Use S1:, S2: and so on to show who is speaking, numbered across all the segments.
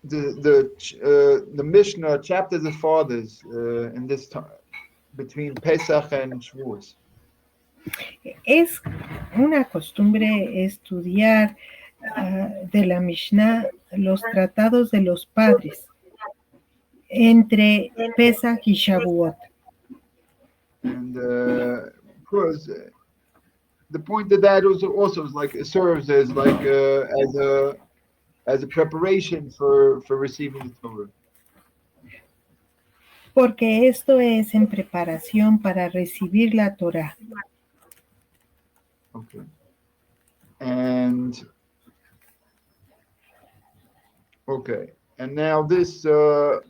S1: the Mishnah chapters of fathers in this time between Pesach and Shavuos.
S2: Es una costumbre estudiar de la Mishnah los tratados de los padres entre Pesach y Shavuot.
S1: And because the point of that also is like it serves as like as a preparation for receiving the Torah.
S2: Porque esto es en preparación para recibir la Torah.
S1: Okay. And okay. And now this so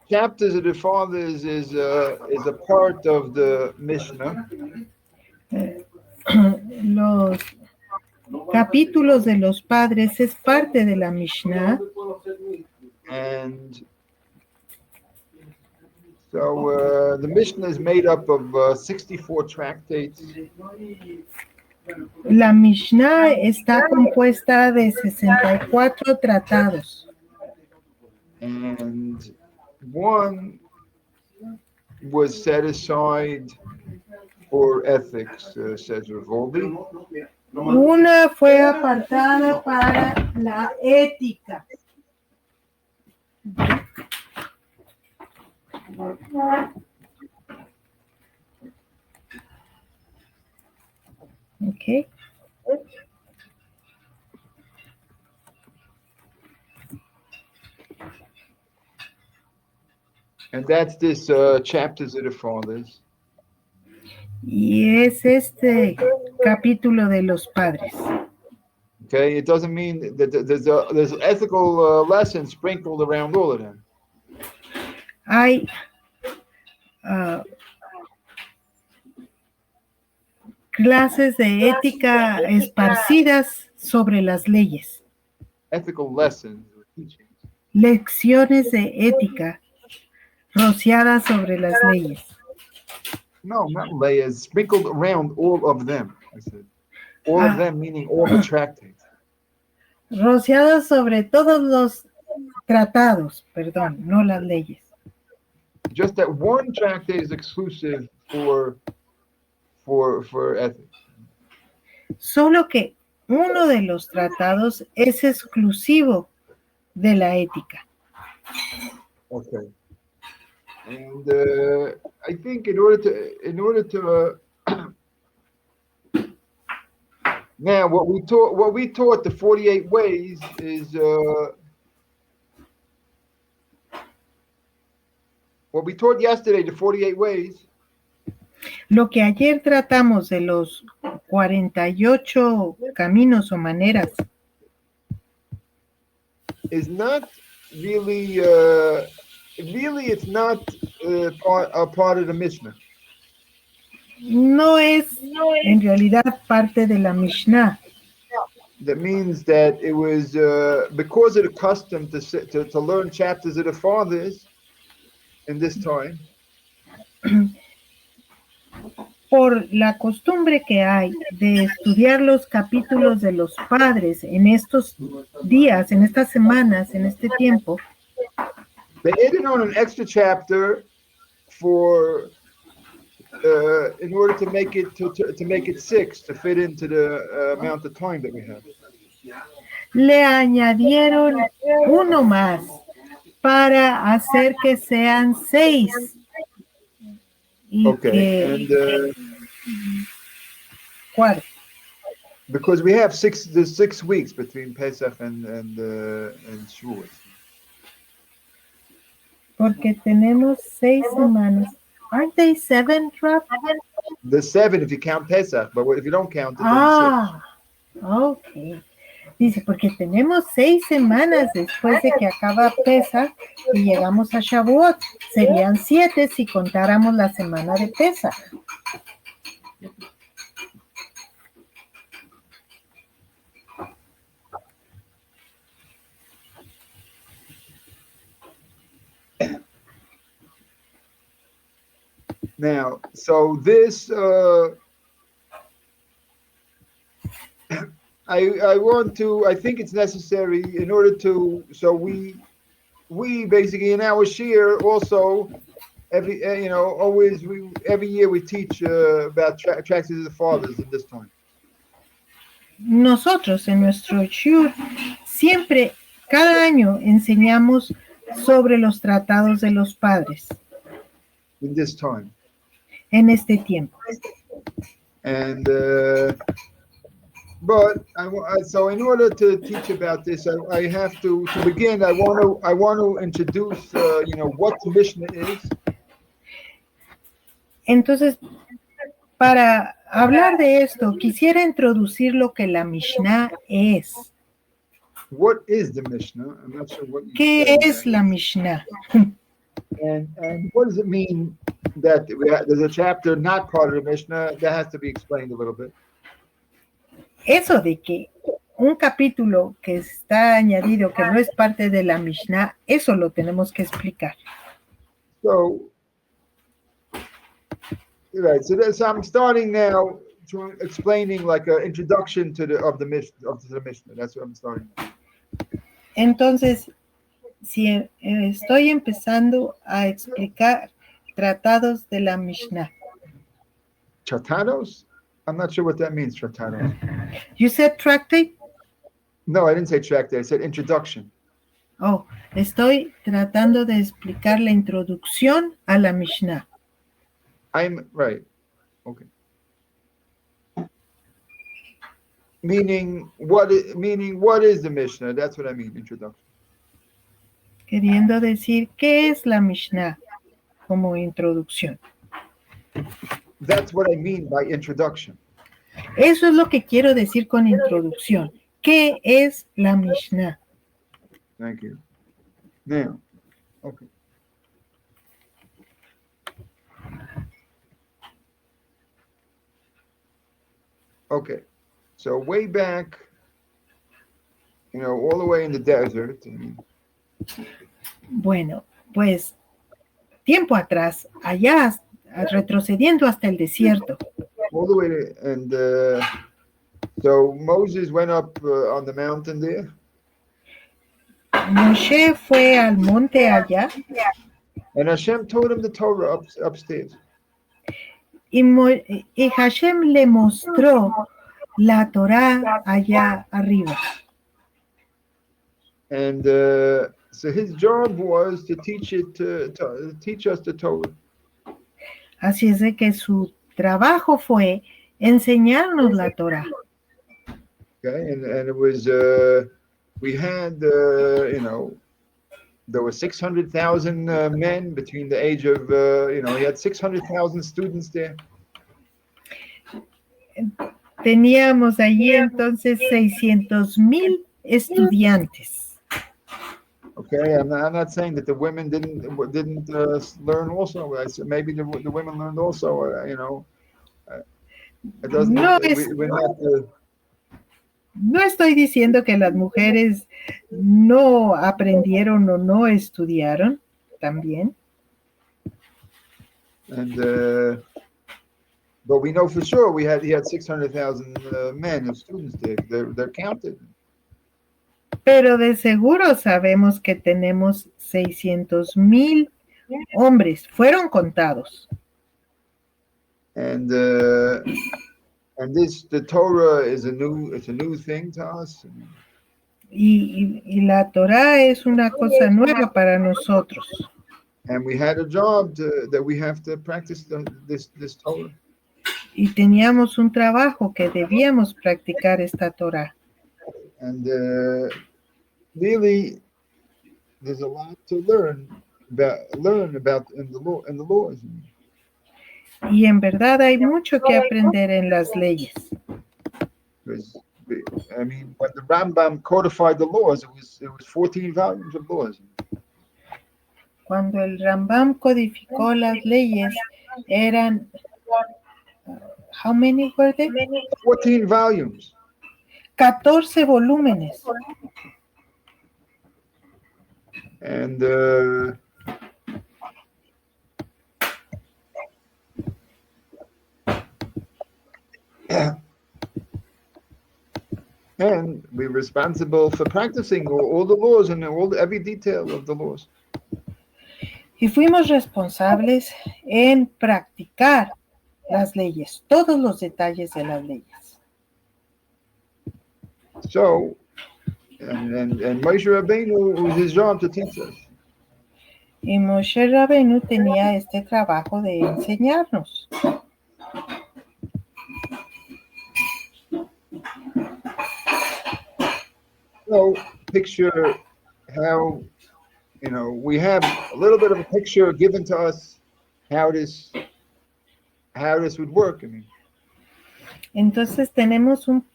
S1: chapters of the fathers is a part of the Mishnah.
S2: Los capítulos de los padres es parte de la Mishnah.
S1: And so the Mishnah is made up of 64 tractates.
S2: La Mishnah está compuesta de 64 tratados.
S1: And one was set aside for ethics, says Rivoldi.
S2: Una fue apartada para la ética. Okay.
S1: And that's this chapters of the fathers.
S2: Y es este capítulo de los padres.
S1: Okay, it doesn't mean that there's ethical lessons sprinkled around all of them.
S2: Hay clases de ética esparcidas sobre las leyes.
S1: Ethical lessons or teachings.
S2: Lecciones de ética rociadas sobre las leyes.
S1: No, not layers, sprinkled around all of them. I said, all of them meaning all the tractates.
S2: Rociadas sobre todos los tratados, perdón, no las leyes.
S1: Just that one tractate is exclusive for ethics.
S2: Solo que uno de los tratados es exclusivo de la ética.
S1: Okay. And I think in order to now what we taught the 48 ways is what we taught yesterday, the 48 ways.
S2: Lo que ayer tratamos de los 48 caminos o maneras
S1: is not really it's not a part of the Mishnah.
S2: no es en realidad parte de la Mishnah.
S1: That means that it was because of the custom to learn chapters of the fathers in this time.
S2: Por la costumbre que hay de estudiar los capítulos de los padres en estos días, en estas semanas, en este tiempo,
S1: They added on an extra chapter for in order to make it 6 to fit into the amount of time that we have.
S2: le añadieron uno más para hacer que sean 6. Y
S1: Okay, and
S2: ¿cuál?
S1: because we have 6 weeks between Pesach and Shavuot.
S2: Porque tenemos 6 semanas. Aren't they 7, Rob?
S1: The 7 if you count Pesach, but if you don't count it, then
S2: Ah, ok. Dice, porque tenemos 6 semanas después de que acaba Pesach y llegamos a Shavuot. Serían 7 si contáramos la semana de Pesach.
S1: Now, so this I think it's necessary in order to, so we basically in our share also every every year we teach about tracks of the fathers at this time.
S2: Nosotros en nuestro shur siempre, cada año, enseñamos sobre los tratados de los padres
S1: In this time.
S2: en este tiempo.
S1: And but so in order to teach about this, I have to begin. I want to introduce what the Mishnah is.
S2: Entonces, para hablar de esto, quisiera introducir lo que la Mishnah es.
S1: What is the Mishnah? I'm not sure what you
S2: ¿Qué
S1: said.
S2: es la Mishnah?
S1: And what does it mean that there's a chapter not part of the Mishnah? That has to be explained a little bit.
S2: Eso de que un capítulo que está añadido, que no es parte de la Mishnah, eso lo tenemos que explicar.
S1: So, right. So I'm starting now explaining like an introduction to the Mishnah. That's what I'm starting.
S2: Entonces, si estoy empezando a explicar tratados de la Mishnah.
S1: Tratados? I'm not sure what that means, tratados.
S2: You said tractate?
S1: No, I didn't say tractate. I said introduction.
S2: Oh, estoy tratando de explicar la introducción a la Mishnah.
S1: I'm right. Okay. Meaning what is the Mishnah? That's what I mean, introduction.
S2: Queriendo decir, ¿qué es la Mishnah? Como introducción.
S1: That's what I mean by introduction.
S2: Eso es lo que quiero decir con introducción. ¿Qué es la Mishnah?
S1: Thank you. Now, okay. Okay. So way back, all the way in the desert.
S2: Bueno, pues tiempo atrás, allá retrocediendo hasta el desierto.
S1: All the way to, and so Moses went up on the mountain there.
S2: Moshe fue al monte allá.
S1: And Hashem told him the Torah upstairs.
S2: Y Hashem le mostró la Torah allá arriba.
S1: And so his job was to teach teach us the Torah.
S2: Así es de que su trabajo fue enseñarnos la Torah.
S1: Okay, and it was we had there were 600,000 men between the age of he had 600,000 students there.
S2: Teníamos allí entonces 600,000 estudiantes.
S1: Okay, I'm not saying that the women didn't learn also. I said maybe the women learned also. It doesn't. We're not.
S2: No estoy diciendo que las mujeres no aprendieron o no estudiaron también.
S1: And but we know for sure he had 600,000 men of students there. They're counted.
S2: Pero de seguro sabemos que tenemos 600,000 hombres, fueron contados.
S1: And the Torah is a new thing to us.
S2: Y la Torah es una cosa nueva para nosotros.
S1: And we had a job that we have to practice this Torah.
S2: Y teníamos un trabajo que debíamos practicar esta Torah.
S1: And really, there's a lot to learn about in the laws.
S2: Y en verdad hay mucho que aprender en las leyes.
S1: Because, I mean, when the Rambam codified the laws, it was 14 volumes of laws.
S2: Cuando el Rambam codificó las leyes, eran, how many were they?
S1: 14 volumes.
S2: 14 volúmenes.
S1: And And we're responsible for practicing all the laws and every detail of the laws.
S2: Y fuimos responsables en practicar las leyes, todos los detalles de las leyes.
S1: So, and Moshe Rabbeinu, it was his job to teach us.
S2: Y Moshe Rabenu tenía este trabajo de enseñarnos.
S1: So, picture how, we have a little bit of a picture given to us how this would work. I mean,
S2: Entonces tenemos un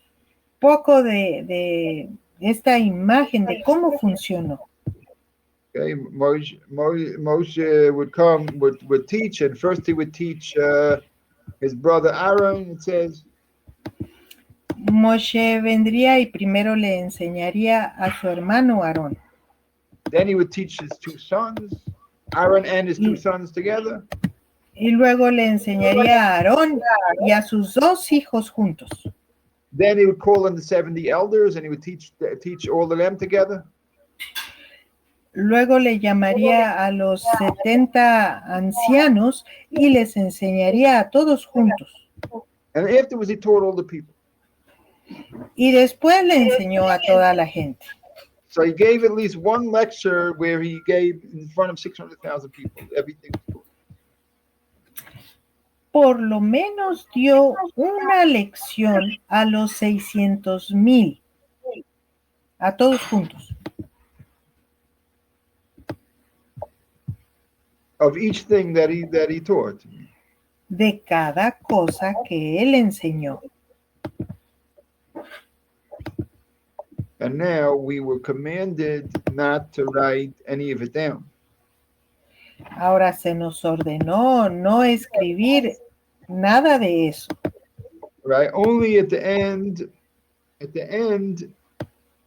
S2: poco de esta imagen de cómo funcionó.
S1: okay, Moshe would come, would teach, and first he would teach his brother Aaron. It says,
S2: Moshe vendría y primero le enseñaría a su hermano Aarón.
S1: then he would teach his two sons, Aaron and his two sons together.
S2: Y luego le enseñaría a Aarón y a sus dos hijos juntos.
S1: Then he would call in the 70 elders, and he would teach all of them together.
S2: Luego le llamaría a los 70 ancianos y les enseñaría a todos juntos.
S1: And afterwards, he taught all the people.
S2: Y después le enseñó a toda la gente.
S1: So he gave at least one lecture where he gave in front of 600,000 people. Everything was taught.
S2: Por lo menos dio una lección a los 600,000, a todos juntos.
S1: Of each thing that he taught.
S2: De cada cosa que él enseñó.
S1: And now we were commanded not to write any of it down.
S2: Ahora se nos ordenó no escribir nada de eso.
S1: Right? Only at the end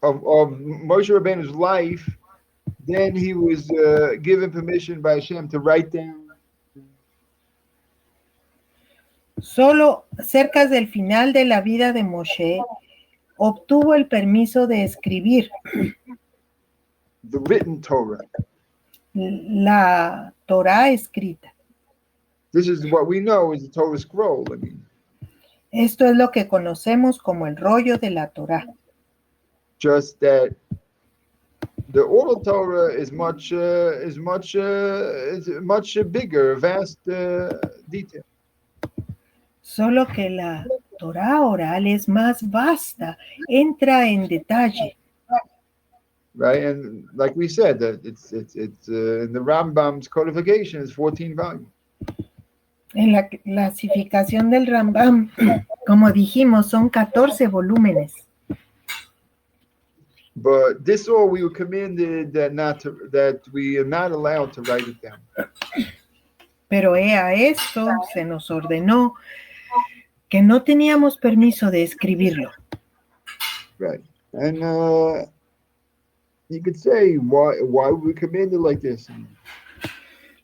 S1: of Moshe Rabbeinu's life, then he was given permission by Hashem to write down.
S2: Solo cerca del final de la vida de Moshe, obtuvo el permiso de escribir
S1: The written Torah.
S2: la Torá escrita.
S1: This is what we know as the Torah scroll. I mean,
S2: Esto es lo que conocemos como el rollo de la Torá.
S1: just that the oral Torah is much bigger, vast detail.
S2: Solo que la Torá oral es más vasta, entra en detalle.
S1: Right, and like we said, that it's in the Rambam's codification is 14 volumes.
S2: En la clasificación del Rambam, como dijimos, son 14 volúmenes.
S1: But this all we were commanded that we are not allowed to write it down.
S2: Pero a esto se nos ordenó que no teníamos permiso de escribirlo.
S1: Right, and you could say why we were commanded like this.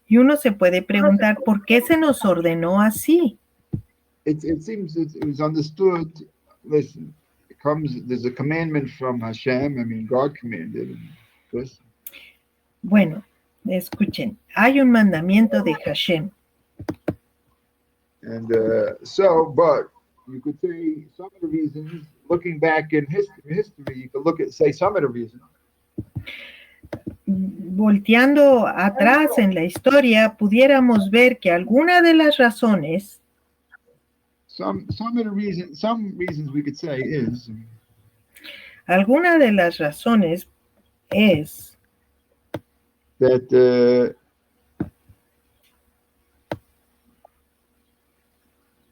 S2: Y uno se puede preguntar por qué se nos ordenó así.
S1: It seems it was understood. Listen, there's a commandment from Hashem. I mean, God commanded. Listen.
S2: Bueno, escuchen, hay un mandamiento de Hashem.
S1: And but you could say some of the reasons, looking back in history, you could say some of the reasons.
S2: Volteando atrás en la historia, pudiéramos ver que alguna de las razones,
S1: Some reasons we could say is
S2: alguna de las razones es
S1: that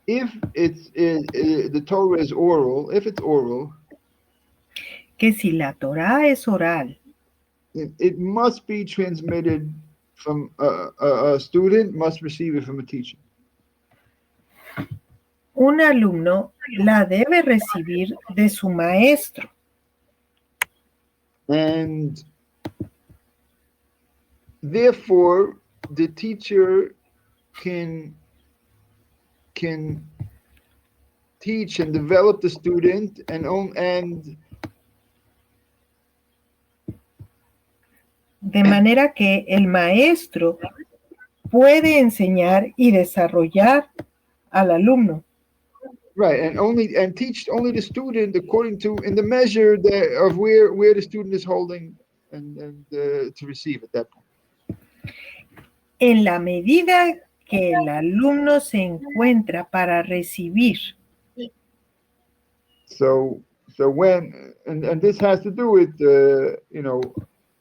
S1: if the Torah is oral, if it's oral,
S2: que si la Torá es oral,
S1: it must be transmitted from a student must receive it from a teacher.
S2: un alumno la debe recibir de su maestro.
S1: And therefore, the teacher can teach and develop the student and
S2: De manera que el maestro puede enseñar y desarrollar al alumno.
S1: Right, and teach only the student according to in the measure of where the student is holding and to receive at that point.
S2: En la medida que el alumno se encuentra para recibir.
S1: So when and this has to do with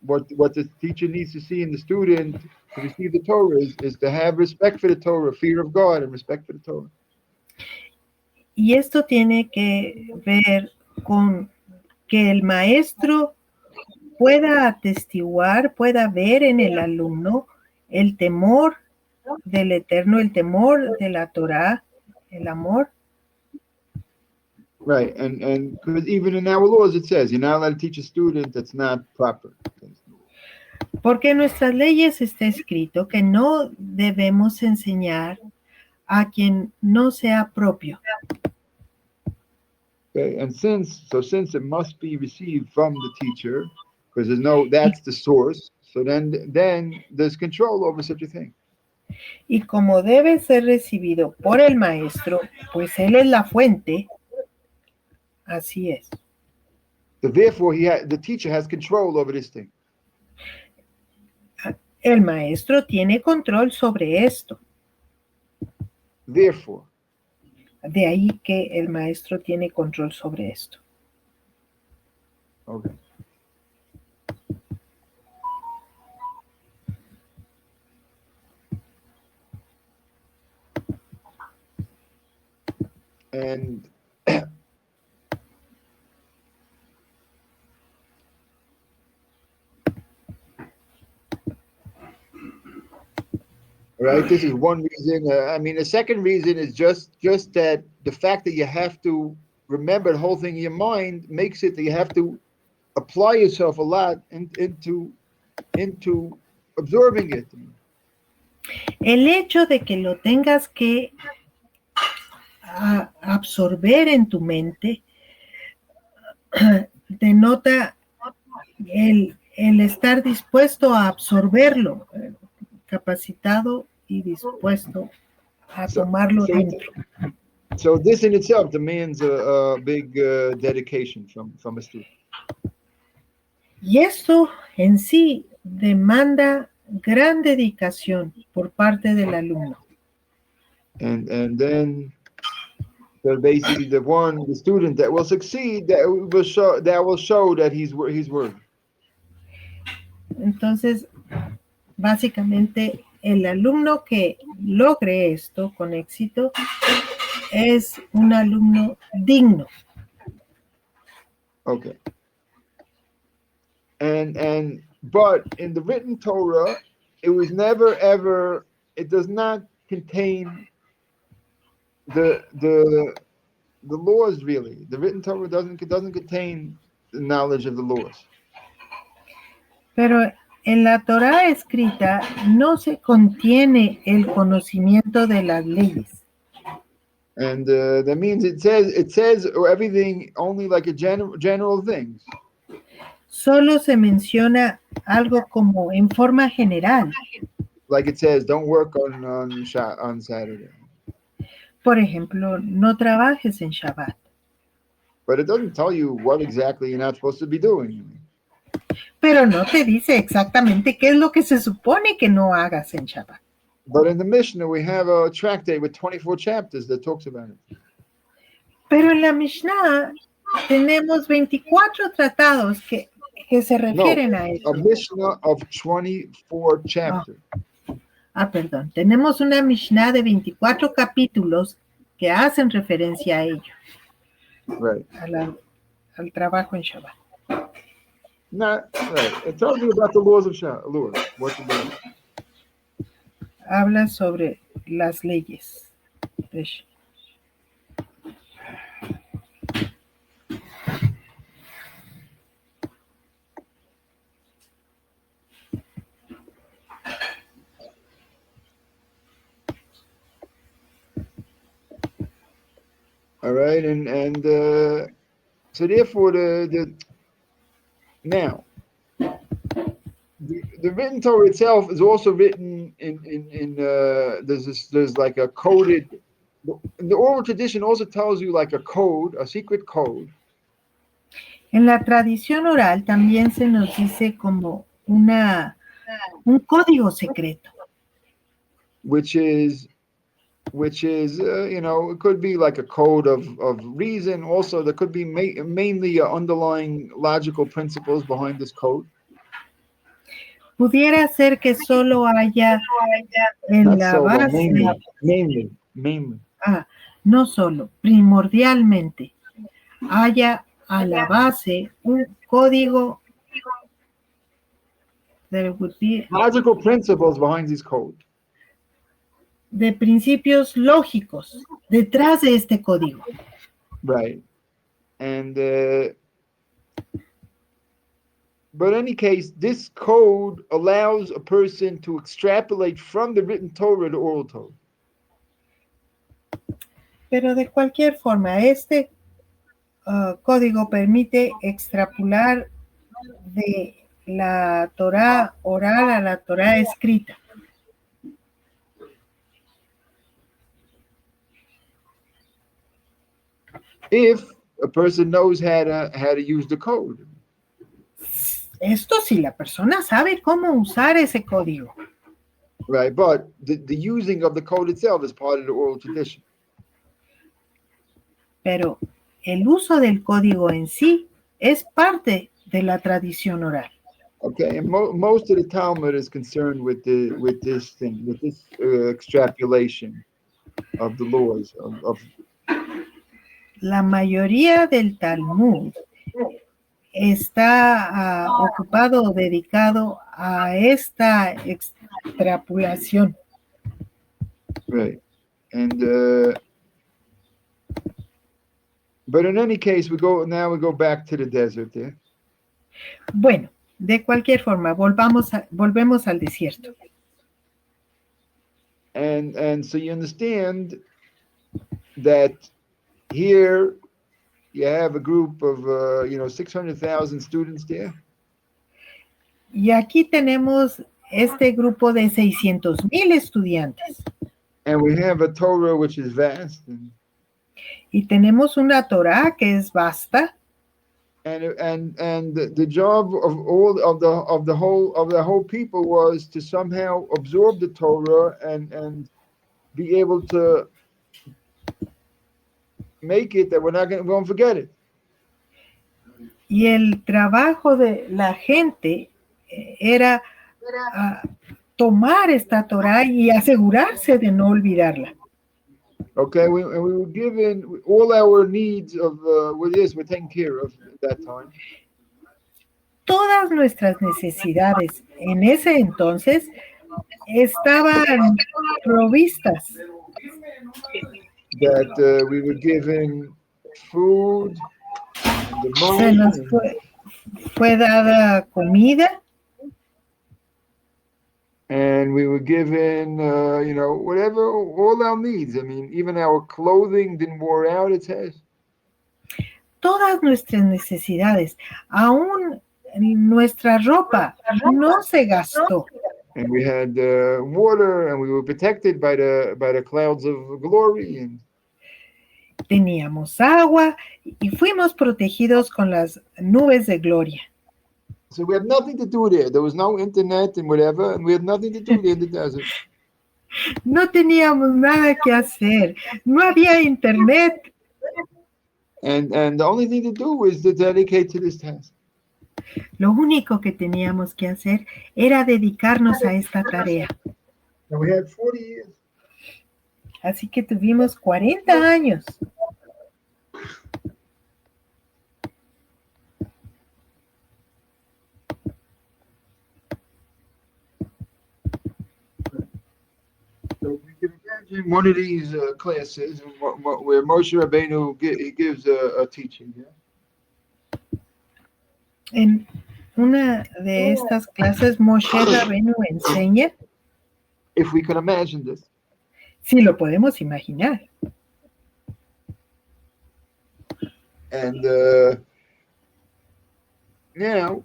S1: what the teacher needs to see in the student to receive the Torah is to have respect for the Torah, fear of God, and respect for the Torah.
S2: Y esto tiene que ver con que el maestro pueda atestiguar, pueda ver en el alumno el temor del Eterno, el temor de la Torá, el amor.
S1: Right, and because even in our laws it says you're not allowed to teach a student that's not proper.
S2: Porque en nuestras leyes está escrito que no debemos enseñar a quien no sea propio.
S1: Okay, and since it must be received from the teacher, because that's the source. So then there's control over such a thing.
S2: Y como debe ser recibido por el maestro, pues él es la fuente. Así es.
S1: So therefore, the teacher has control over this thing.
S2: El maestro tiene control sobre esto.
S1: Therefore.
S2: De ahí que el maestro tiene control sobre esto.
S1: Okay. And right, this is one reason. I mean, the second reason is just that the fact that you have to remember the whole thing in your mind makes it that you have to apply yourself a lot into absorbing it.
S2: El hecho de que lo tengas que absorber en tu mente denota el estar dispuesto a absorberlo, capacitado y dispuesto a tomarlo dentro.
S1: So this in itself demands a big dedication from a student.
S2: Y esto en sí demanda gran dedicación por parte del alumno.
S1: And then so basically the student that will succeed that will show that he's worthy.
S2: Entonces, básicamente el alumno que logre esto con éxito es un alumno digno.
S1: Okay. But in the written Torah, it was never ever. It does not contain the laws really. The written Torah doesn't contain the knowledge of the laws.
S2: Pero en la Torá escrita no se contiene el conocimiento de las leyes.
S1: And that means it says everything only like a general things.
S2: Solo se menciona algo como en forma general.
S1: Like it says, don't work on Saturday.
S2: Por ejemplo, no trabajes en Shabbat.
S1: But it doesn't tell you what exactly you're not supposed to be doing.
S2: Pero no te dice exactamente qué es lo que se supone que no hagas en Shabbat.
S1: But in the Mishnah, we have a tractate with 24 chapters that talks about it.
S2: Pero en la Mishnah tenemos 24 tratados que se refieren a eso.
S1: A Mishnah of 24 chapters.
S2: Perdón. Tenemos una Mishnah de 24 capítulos que hacen referencia a ello.
S1: Right.
S2: Al trabajo en Shabbat.
S1: Not right. It tells you about the laws of Shabbat. What's about it?
S2: Habla sobre las leyes.
S1: All right, and so therefore the the written Torah itself is also written in there's like a coded. The oral tradition also tells you like a code, a secret code.
S2: En la tradición oral también se nos dice como un código secreto.
S1: Which is you know, it could be like a code of reason. Also, there could be mainly underlying logical principles behind this code.
S2: Pudiera ser que solo haya en
S1: Not
S2: la
S1: solo,
S2: base,
S1: mainly.
S2: no solo, primordialmente, haya a la base un código
S1: Logical principles behind this code.
S2: de principios lógicos detrás de este código.
S1: Right. And but in any case, this code allows a person to extrapolate from the written Torah to oral Torah.
S2: Pero de cualquier forma, este código permite extrapolar de la Torah oral a la Torah escrita.
S1: If a person knows how to use the code.
S2: Esto si la persona sabe cómo usar ese código.
S1: Right, but the using of the code itself is part of the oral tradition.
S2: Pero el uso del código en sí es parte de la tradición oral.
S1: Okay, and most of the Talmud is concerned with this thing, with this extrapolation of the laws of.
S2: La mayoría del Talmud está ocupado o dedicado a esta extrapolación.
S1: Right, and but in any case, we go back to the desert there.
S2: Bueno, de cualquier forma, volvemos al desierto.
S1: And so you understand that here you have a group of 600,000 students there.
S2: Y aquí tenemos este grupo de 600,000 estudiantes.
S1: And we have a Torah which is vast.
S2: Y tenemos una Torah que es vasta.
S1: And the job of the whole people was to somehow absorb the Torah and be able to make it that we won't forget it.
S2: Y el trabajo de la gente era tomar esta Torah y asegurarse de no olvidarla.
S1: Okay, we were given all our needs of were taken care of at that time.
S2: Todas nuestras necesidades en ese entonces estaban provistas.
S1: That we were given food,
S2: Se nos fue dada comida.
S1: And we were given, whatever, all our needs. I mean, even our clothing didn't wear out, it says.
S2: Todas nuestras necesidades, aún nuestra ropa, no se gastó.
S1: And we had water, and we were protected by the clouds of glory. And
S2: teníamos agua y fuimos protegidos con las nubes de gloria.
S1: So we had nothing to do there. There was no internet and whatever, and we had nothing to do there in the desert.
S2: No teníamos nada que hacer. No había internet.
S1: And the only thing to do was to dedicate to this task.
S2: Lo único que teníamos que hacer era dedicarnos a esta tarea.
S1: And we had 40 years.
S2: Así que tuvimos 40 años.
S1: So we can imagine one of these classes where Moshe Rabbeinu gives a teaching. Yeah?
S2: En una de estas clases, Moshe Rabbeinu enseña.
S1: If we can imagine this.
S2: Si lo podemos imaginar.
S1: And now,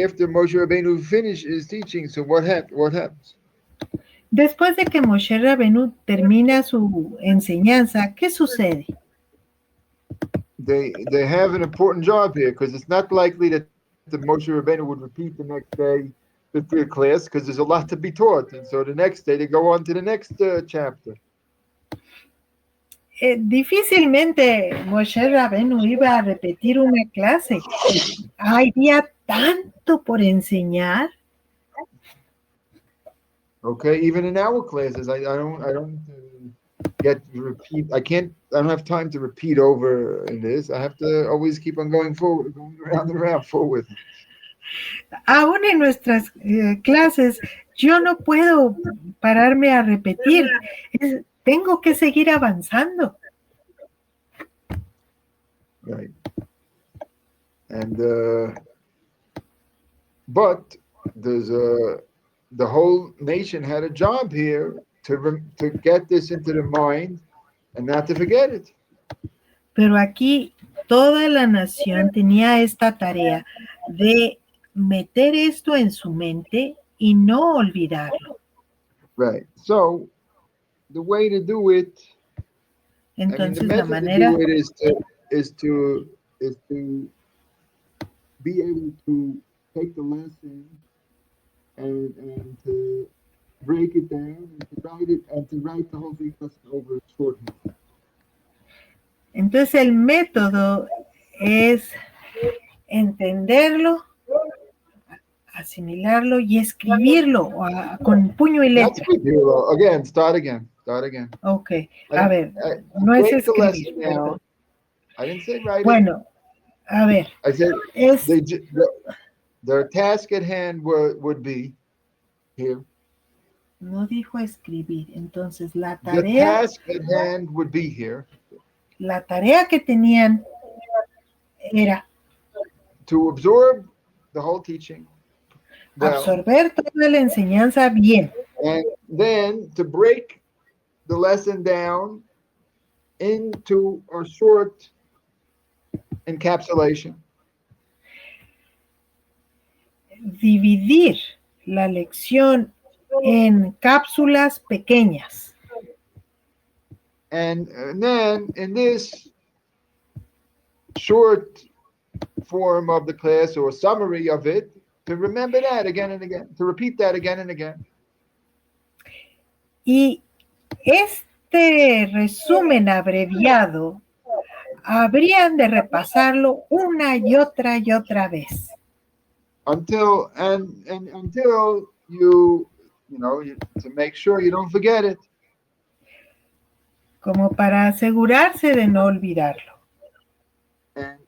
S1: after Moshe Rabbeinu finished his teaching, so what happens?
S2: Después de que Moshe Rabenu termina su enseñanza, ¿qué sucede?
S1: They have an important job here because it's not likely that the Moshe Rabbeinu would repeat the next day the class because there's a lot to be taught, and so the next day they go on to the next chapter.
S2: Difícilmente Moshe Rabenu iba a repetir una clase. Había tanto por enseñar.
S1: Okay, even in our classes, I don't get to repeat. I don't have time to repeat over in this. I have to always keep on going forward, going around and around forward.
S2: Aún en nuestras clases, yo no puedo pararme a repetir. Tengo que seguir avanzando.
S1: Right. And but there's the whole nation had a job here to get this into the mind and not to forget it.
S2: Pero aquí toda la nación tenía esta tarea de meter esto en su mente y no olvidarlo.
S1: Right. So the way to do it,
S2: Entonces
S1: the
S2: la
S1: method
S2: manera
S1: to do it is to be able to take the lesson and to break it down and to write the whole thing over shorthand.
S2: Entonces el método es entenderlo, asimilarlo y escribirlo con puño y
S1: That's
S2: letra.
S1: again. Start again.
S2: Ok, a ver, no es escribir.
S1: Down. I didn't say write
S2: Bueno, a ver,
S1: I said
S2: es
S1: their task at hand would be here.
S2: no dijo escribir, entonces la
S1: The
S2: tarea,
S1: task at hand would be here.
S2: la tarea que tenían era
S1: To absorb the whole teaching. Well,
S2: absorber toda la enseñanza bien.
S1: and then to break the lesson down into a short encapsulation.
S2: Dividir la lección en cápsulas pequeñas.
S1: And then in this short form of the class or summary of it, to remember that again and again, to repeat that again and again.
S2: Y este resumen abreviado habrían de repasarlo una y otra vez.
S1: Until you to make sure you don't forget it.
S2: Como para asegurarse de no olvidarlo.
S1: And,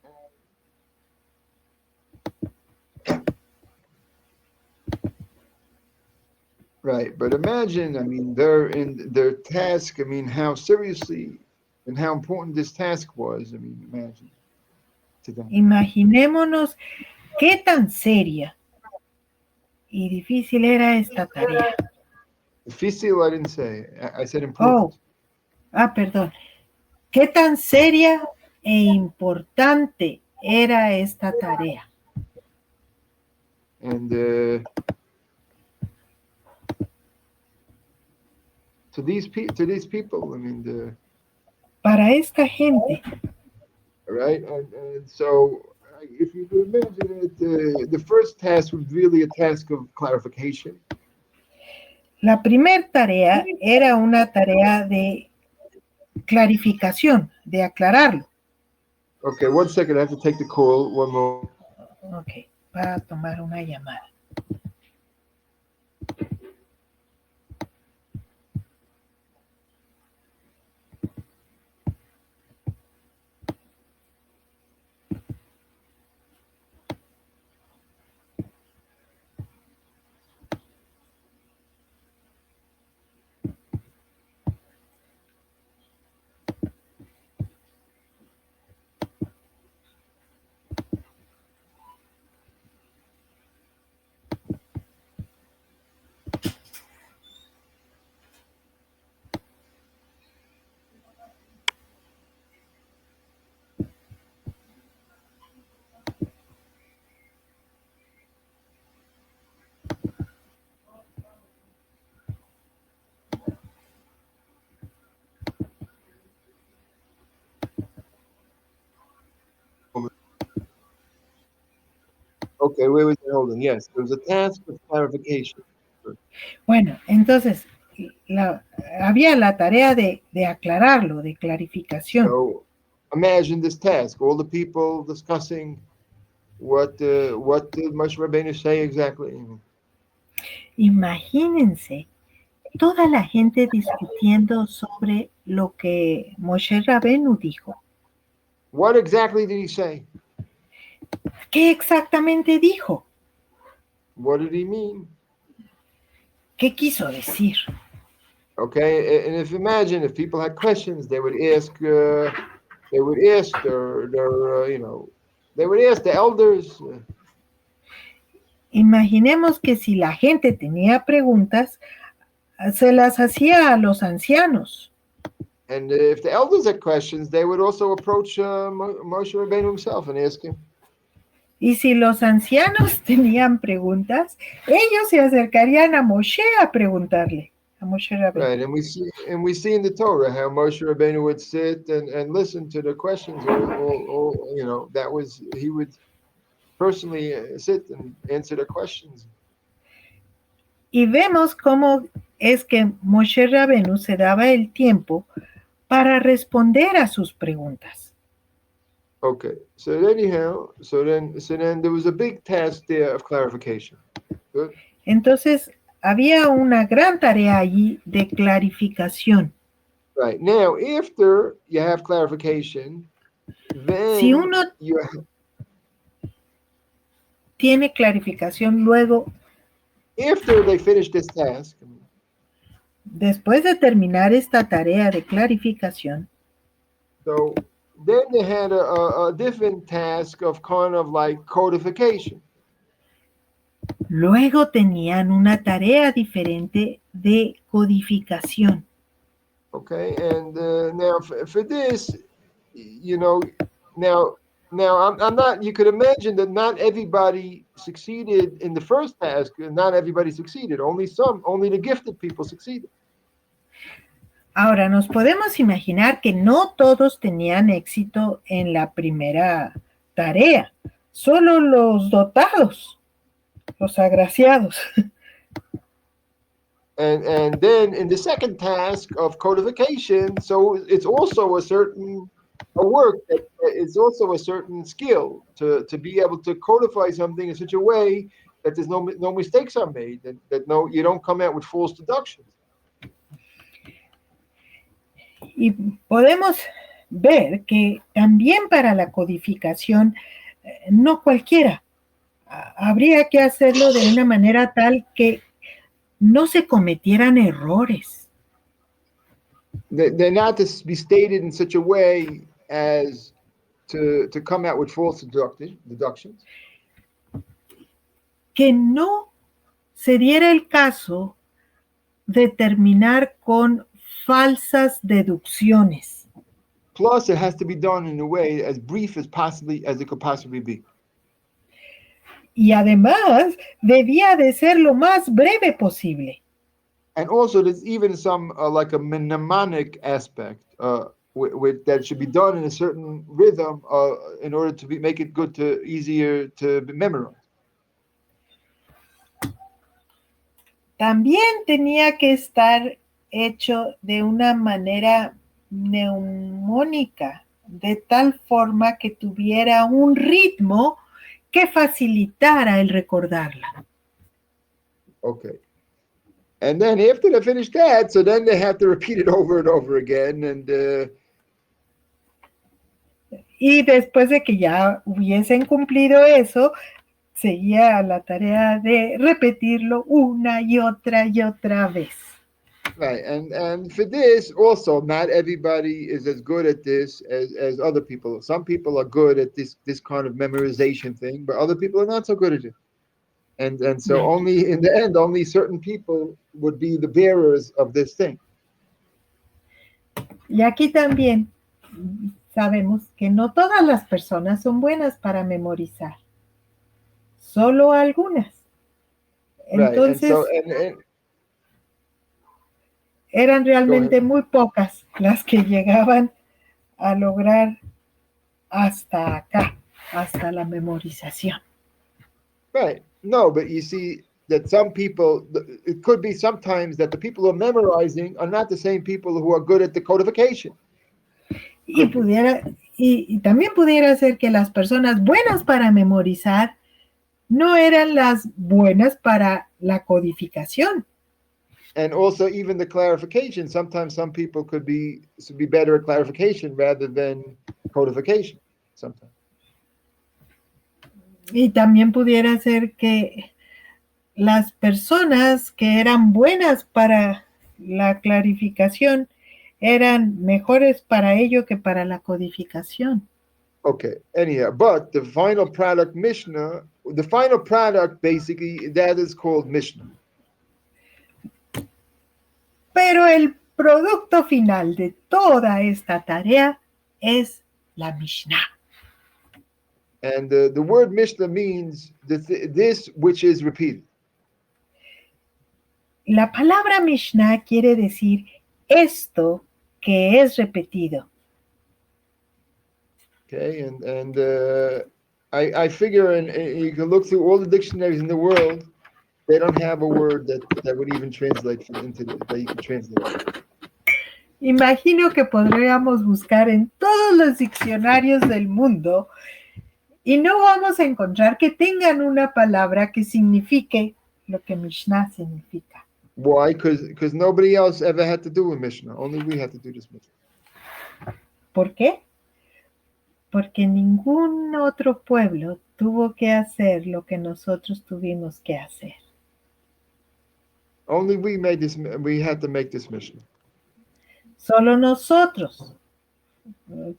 S1: right, but imagine, they're in their task, how seriously and how important this task was. Imagine to them.
S2: Imaginémonos qué tan seria y difícil era esta tarea.
S1: Difícil, I didn't say. I said important.
S2: Perdón. ¿Qué tan seria e importante era esta tarea?
S1: And to these people,
S2: para esta gente.
S1: Right, and so if you can imagine it, the first task was really a task of clarification.
S2: La primera tarea era una tarea de clarificación, de aclararlo.
S1: Okay, 1 second, I have to take the call. One more.
S2: Okay, va a tomar una llamada.
S1: Okay, where was I holding? Yes, there was a task of clarification.
S2: Bueno, entonces había la tarea de aclararlo, de clarificación.
S1: So imagine this task: all the people discussing what did Moshe Rabbeinu say exactly.
S2: Imagínense toda la gente discutiendo sobre lo que Moshe Rabenu dijo.
S1: What exactly did he say?
S2: ¿Qué exactamente dijo?
S1: What did he mean?
S2: ¿Qué quiso decir?
S1: Okay, and if imagine if people had questions, they would ask their they would ask the elders.
S2: Imaginemos que si la gente tenía preguntas, se las hacía a los ancianos.
S1: And if the elders had questions, they would also approach Moshe Rabbeinu himself and ask him.
S2: Y si los ancianos tenían preguntas, ellos se acercarían a Moshe a preguntarle, a Moshe Rabbeinu.
S1: Right, and we see in the Torah how Moshe Rabbeinu would sit and listen to the questions. He would personally sit and answer the questions.
S2: Y vemos cómo es que Moshe Rabbeinu se daba el tiempo para responder a sus preguntas.
S1: Okay, so then there was a big task there of clarification. Good.
S2: Entonces, había una gran tarea allí de clarificación.
S1: Right, now after you have clarification, then
S2: Si uno tiene clarificación, luego,
S1: after they finish this task,
S2: después de terminar esta tarea de clarificación,
S1: so then they had a different task of kind of like codification.
S2: luego tenían una tarea diferente de codificación.
S1: Okay, and now for this, now I'm not. You could imagine that not everybody succeeded in the first task, and not everybody succeeded. Only the gifted people succeeded.
S2: Ahora, nos podemos imaginar que no todos tenían éxito en la primera tarea, solo los dotados, los agraciados.
S1: And then in the second task of codification, so it's also a work that is also a certain skill to be able to codify something in such a way that there's no mistakes are made, that you don't come out with false deductions.
S2: Y podemos ver que también para la codificación, no cualquiera. Habría que hacerlo de una manera tal que no se cometieran errores.
S1: They're not to be stated in such a way as to come out with false deductions.
S2: Que no se diera el caso de terminar con falsas deducciones.
S1: Plus, it has to be done in a way as brief as it could possibly be.
S2: Y además, debía de ser lo más breve posible.
S1: And also, there's even some like a mnemonic aspect that should be done in a certain rhythm in order to make it easier to memorize.
S2: También tenía que estar hecho de una manera mnemónica, de tal forma que tuviera un ritmo que facilitara el recordarla.
S1: Okay. And then after they finish that, so then they have to repeat it over and over again. And
S2: y después de que ya hubiesen cumplido eso, seguía la tarea de repetirlo una y otra vez.
S1: Right, and for this also, not everybody is as good at this as other people. Some people are good at this kind of memorization thing, but other people are not so good at it. And so only in the end, only certain people would be the bearers of this thing.
S2: Y aquí también sabemos que no todas las personas son buenas para memorizar, solo algunas. Entonces, eran realmente muy pocas las que llegaban a lograr hasta acá, hasta la memorización.
S1: Right. No, but you see that some people, it could be sometimes that the people who are memorizing are not the same people who are good at the codification.
S2: Y pudiera, y también pudiera ser que las personas buenas para memorizar no eran las buenas para la codificación.
S1: And also even the clarification, sometimes some people could be better at clarification rather than codification sometimes.
S2: Y también pudiera ser que las personas que eran buenas para la clarificación eran mejores para ello que para la codificación.
S1: Okay, anyhow, but the final product Mishnah, the final product basically, that is called Mishnah.
S2: Pero el producto final de toda esta tarea es la Mishnah.
S1: And the word Mishnah means this which is repeated.
S2: La palabra Mishnah quiere decir esto que es repetido.
S1: Okay, and I figure, and you can look through all the dictionaries in the world, they don't have a word that would even translate into that you can translate.
S2: Imagino que podríamos buscar en todos los diccionarios del mundo y no vamos a encontrar que tengan una palabra que signifique lo que Mishnah significa.
S1: Why? Because nobody else ever had to do a Mishnah. Only we had to do this Mishnah.
S2: ¿Por qué? Porque ningún otro pueblo tuvo que hacer lo que nosotros tuvimos que hacer.
S1: Only we made this. We had to make this Mishnah.
S2: Solo nosotros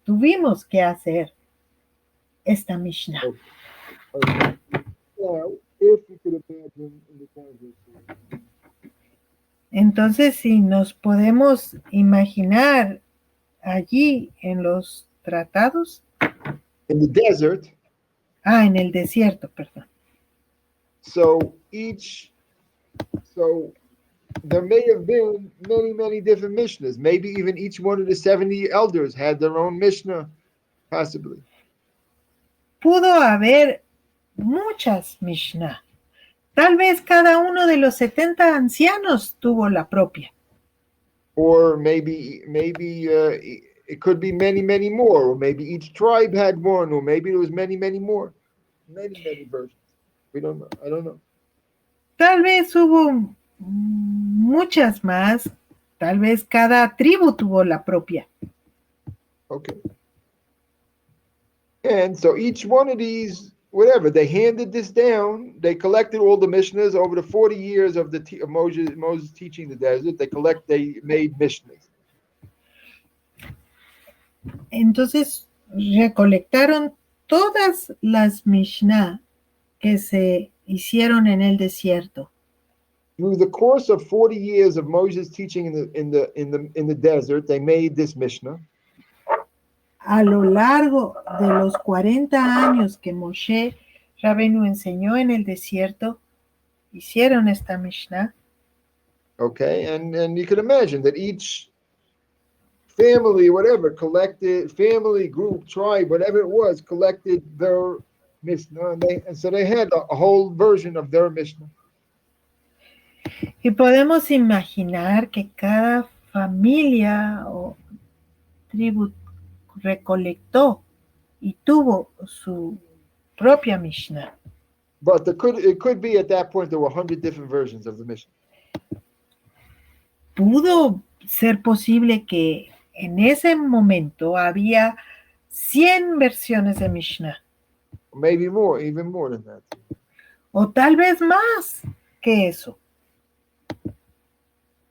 S2: tuvimos que hacer esta Mishnah.
S1: Okay. Now, if you could imagine in the conversation.
S2: Entonces, si nos podemos imaginar allí en los tratados,
S1: In the desert,
S2: en el desierto, perdón.
S1: so there may have been many different Mishnahs. Maybe even each one of the 70 elders had their own Mishnah, possibly.
S2: Pudo haber muchas Mishnah. Tal vez cada uno de los 70 ancianos tuvo la propia.
S1: Or maybe it could be many more. Or maybe each tribe had one. Or maybe there was many more. Many versions. We don't know. I don't know.
S2: Tal vez hubo muchas más. Tal vez cada tribu tuvo la propia.
S1: Okay. And so each one of these, whatever, they handed this down. They collected all the Mishnahs over the 40 years of of Moses teaching the desert. They made Mishnahs.
S2: Entonces recolectaron todas las Mishnah que se hicieron en el desierto.
S1: Through the course of 40 years of Moses teaching in the desert, they made this Mishnah.
S2: A lo largo de los 40 años que Moshe Rabenu enseñó en el desierto, hicieron esta Mishnah.
S1: Okay, and you can imagine that each family, whatever, family, group, tribe, whatever it was, collected their Mishnah, and so they had a whole version of their Mishnah.
S2: Y podemos imaginar que cada familia o tribu recolectó y tuvo su propia Mishnah.
S1: But it could be at that point there were 100 different versions of the Mishnah.
S2: Pudo ser posible que en ese momento había 100 versiones de Mishnah.
S1: Maybe more, even more than that.
S2: O tal vez más que eso.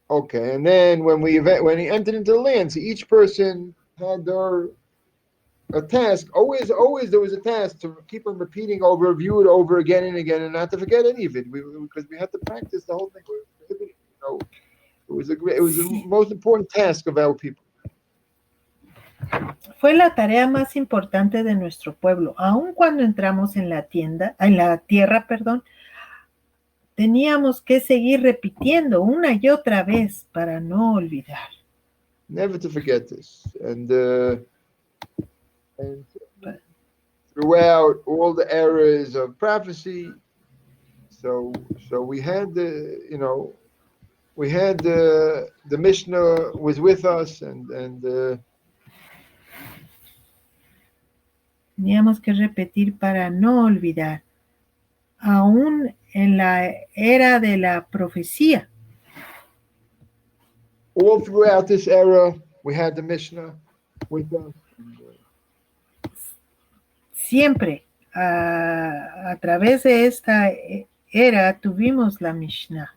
S1: Okay, and then when he entered into the land, so each person had a task. Always there was a task to keep on repeating over, review it over again and again, and not to forget any of it. Because we had to practice the whole thing. It was the most important task of our people.
S2: Fue la tarea más importante de nuestro pueblo. Aun cuando entramos en la tierra, teníamos que seguir repitiendo una y otra vez para no olvidar.
S1: Never to forget this. And throughout all the eras of prophecy, So we had the Mishnah was with us, and
S2: Teníamos que repetir para no olvidar. Aún en la era de la profecía,
S1: all throughout this era, we had the Mishnah with us.
S2: siempre a través de esta era tuvimos la Mishnah.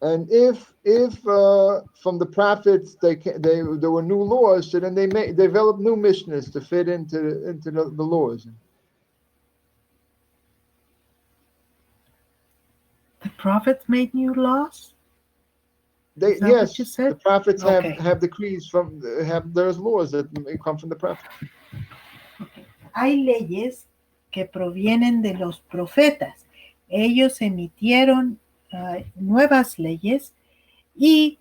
S1: And if from the prophets there were new laws, so then they developed new Mishnahs to fit into the laws.
S2: The prophets made new laws? Is that
S1: Yes,
S2: what you said?
S1: the prophets
S2: Okay.
S1: have decrees there's laws that come from the prophets.
S2: Hay leyes que provienen de los profetas. Ellos emitieron nuevas leyes y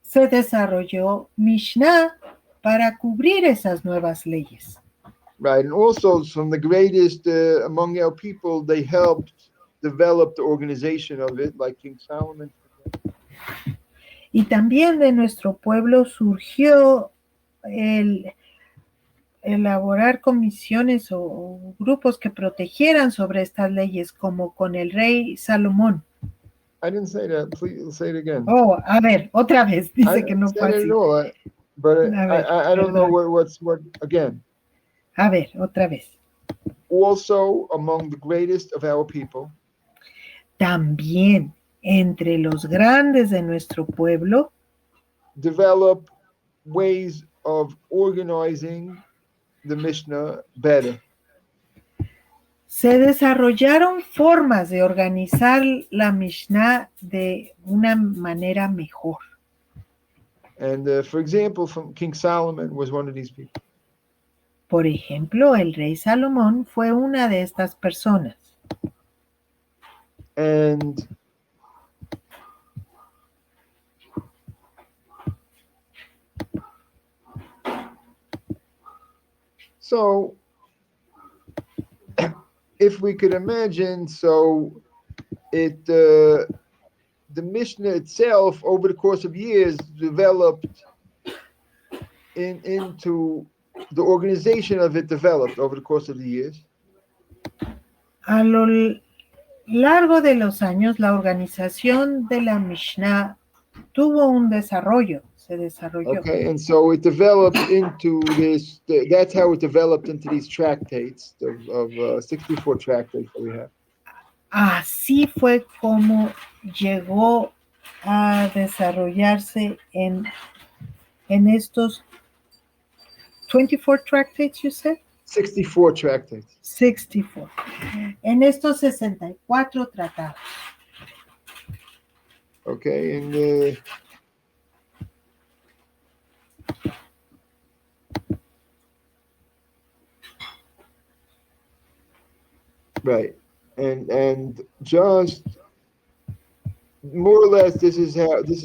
S2: se desarrolló Mishnah para cubrir esas nuevas leyes.
S1: Right, and also from the greatest among our people, they helped develop the organization of it, like King Solomon.
S2: Y también de nuestro pueblo surgió el elaborar comisiones o grupos que protegieran sobre estas leyes, como con el rey Salomón.
S1: I didn't say that. Please say it again.
S2: Oh, a ver, otra vez,
S1: I
S2: dice que
S1: didn't
S2: no
S1: say
S2: fue
S1: that
S2: así.
S1: at all. But
S2: A ver,
S1: I don't know
S2: perdón.
S1: what again.
S2: A ver, otra vez.
S1: Also among the greatest of our people,
S2: También entre los grandes de nuestro pueblo
S1: develop ways of organizing the Mishnah better.
S2: se desarrollaron formas de organizar la Mishnah de una manera mejor.
S1: And for example, from King Solomon was one of these people.
S2: Por ejemplo, el rey Salomón fue una de estas personas.
S1: And so if we could imagine, so the Mishnah itself over the course of years developed into the organization of it developed over the course of the years.
S2: A lo largo de los años, la organización de la Mishnah tuvo un desarrollo, se desarrolló.
S1: Okay, and so it developed into this. That's how it developed into these tractates of 64 tractates that we have.
S2: Así fue como llegó a desarrollarse en estos 24 tractates, you said?
S1: 64 tractates.
S2: 64. En estos 64 tratados.
S1: Okay, and right, and just more or less, this is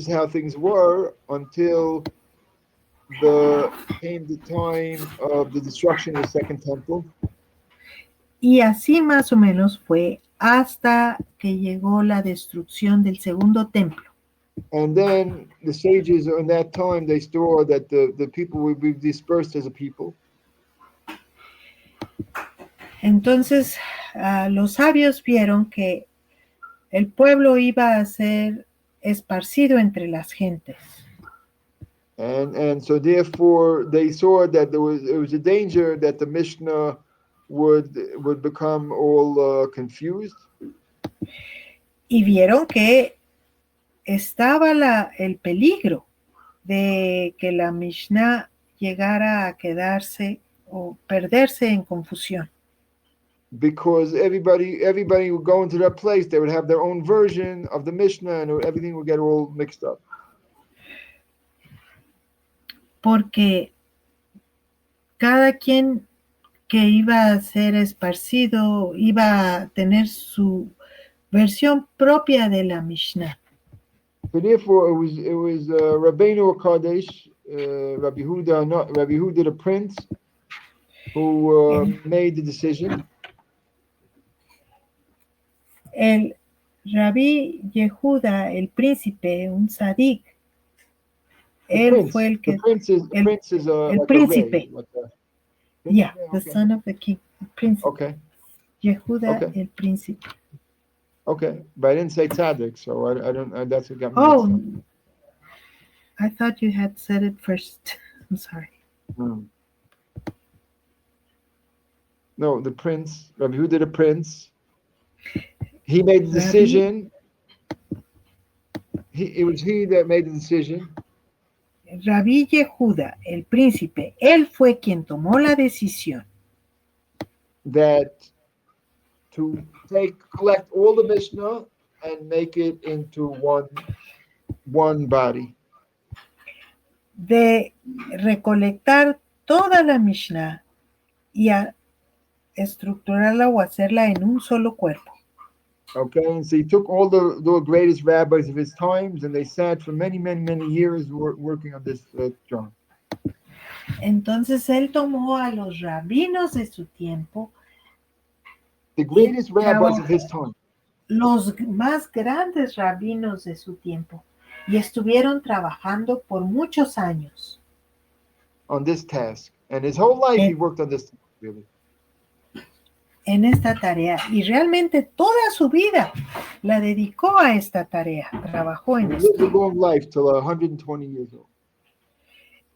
S1: how things were until came the time of the destruction of the Second Temple.
S2: Y así más o menos fue hasta que llegó la destrucción del segundo templo.
S1: And then the sages in that time, they saw that the people would be dispersed as a people.
S2: Entonces, los sabios vieron que el pueblo iba a ser esparcido entre las gentes.
S1: And so therefore they saw that it was a danger that the Mishnah would become all confused.
S2: Y vieron que estaba el peligro de que la Mishnah llegara a quedarse o perderse en confusión.
S1: Because everybody would go into that place, they would have their own version of the Mishnah, and everything would get all mixed up.
S2: Porque cada quien que iba a ser esparcido iba a tener su versión propia de la Mishnah.
S1: So therefore, it was Rabbeinu Kadesh, Rabbi Huda the prince, who made the decision.
S2: El Rabí Yehuda, el príncipe, un sadik,
S1: The
S2: él
S1: prince.
S2: fue el
S1: The
S2: que,
S1: prince is
S2: el, el
S1: like a
S2: príncipe,
S1: ray. Like a,
S2: yeah, the
S1: okay.
S2: son of the king, el príncipe,
S1: Okay.
S2: Yehuda,
S1: Okay.
S2: el príncipe.
S1: Okay. But I didn't say tzaddik, so I don't. That's what got me mixed up.
S2: Oh, I thought you had said it first. I'm sorry.
S1: No. No, the prince. Rabbi Huda, the prince. He made the decision. It was he that made the decision.
S2: Rabí Yehuda, el príncipe, él fue quien tomó la decisión
S1: That to collect all the Mishnah and make it into one body.
S2: de recolectar toda la Mishnah y a estructurarla o hacerla en un solo cuerpo.
S1: Okay, and so he took all the greatest rabbis of his times, and they sat for many years working on this drawing.
S2: Entonces él tomó a los rabinos de su tiempo,
S1: The greatest rabbis of his time.
S2: los más grandes rabinos de su tiempo, y estuvieron trabajando por muchos años
S1: On this task, and his whole life he worked on this task, really.
S2: en esta tarea, y realmente toda su vida la dedicó a esta tarea, trabajó en
S1: He lived a
S2: esto.
S1: long life till 120 years old.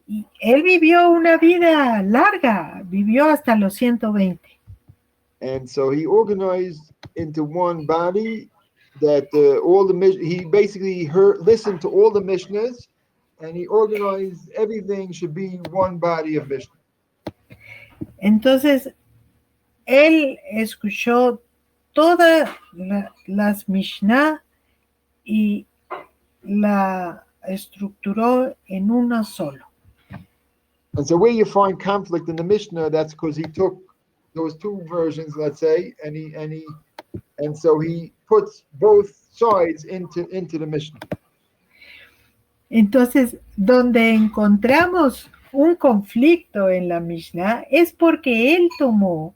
S2: Y él vivió una vida larga, vivió hasta los 120.
S1: And so he organized into one body that he basically listened to all the Mishnahs, and he organized everything should be one body of Mishnah.
S2: Entonces, él escuchó todas las Mishnah y la estructuró en una solo.
S1: And so where you find conflict in the Mishnah, that's because he took those two versions, let's say, and so he puts both sides into the Mishnah.
S2: Entonces, donde encontramos un conflicto en la Mishnah es porque él tomó